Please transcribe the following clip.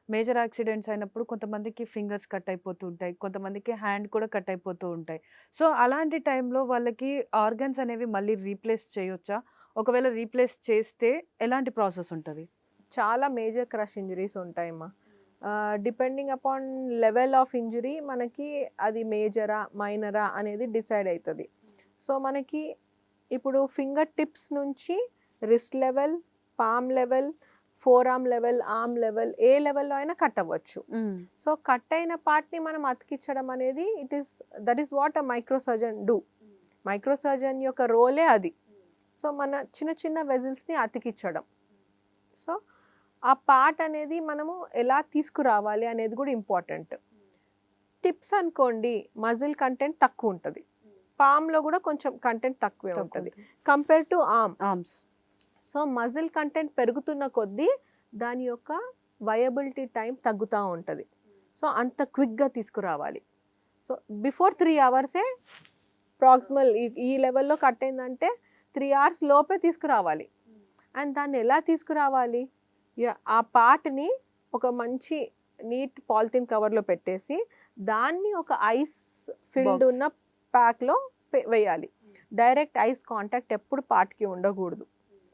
Major accidents అయినప్పుడు కొంతమందికి fingers cut అయిపోతూ ఉంటాయి. కొంతమందికి హ్యాండ్ కూడా కట్ అయిపోతూ ఉంటాయి. సో, అలాంటి టైంలో వాళ్ళకి ఆర్గాన్స్ అనేవి మళ్ళీ రీప్లేస్ చేయొచ్చా? ఒకవేళ రీప్లేస్ చేస్తే ఎలాంటి ప్రాసెస్ ఉంటది? చాలా మేజర్ క్రష్ ఇంజురీస్ ఉంటాయమ్మా. Depending upon level of injury మనకి అది మేజరా, మైనరా అనేది డిసైడ్ అయితది. సో, మనకి ఇప్పుడు ఫింగర్ టిప్స్ నుంచి wrist level, palm level, forearm level, arm level ఏ లెవెల్‌లో అయినా కట్ అవ్వచ్చు. హ్మ్. సో, కట్ అయిన పార్ట్‌ని మనం అతికించడం అనేది that is what a micro surgeon do. Micro surgeon యొక్క రోలే అది. సో, మన చిన్న చిన్న వెజిల్స్‌ని అతికించడం. సో, ఆ పార్ట్ అనేది మనము ఎలా తీసుకురావాలి అనేది కూడా ఇంపార్టెంట్. టిప్స్ అనుకోండి మజిల్ కంటెంట్ తక్కువ ఉంటది. పామ్‌లో కూడా కొంచెం కంటెంట్ తక్కువే తక్కువ ఉంటది. ఉంటుంది. Compare to arm. Arms. So, muscle content పెరుగుతున్న కొద్దీ దాని యొక్క వయబిలిటీ టైం తగ్గుతా ఉంటది. సో, అంత క్విక్‌గా తీసుకురావాలి. సో, బిఫోర్ 3 అవర్సే ప్రాక్సిమల్ ఈ లెవెల్‌లో కట్ అయిందంటే 3 అవర్స్ లోపే తీసుకురావాలి. అండ్ దాన్ని ఎలా తీసుకురావాలి? ఆ పార్ట్‌ని ఒక మంచి నీట్ పాలిథీన్ కవర్‌లో పెట్టేసి దాన్ని ఒక ఐస్ ఫిల్డ్ బాక్స్. ఉన్న ప్యాక్‌లో వేయాలి. డైరెక్ట్ ఐస్ కాంటాక్ట్ ఎప్పుడు పార్ట్‌కి ఉండకూడదు.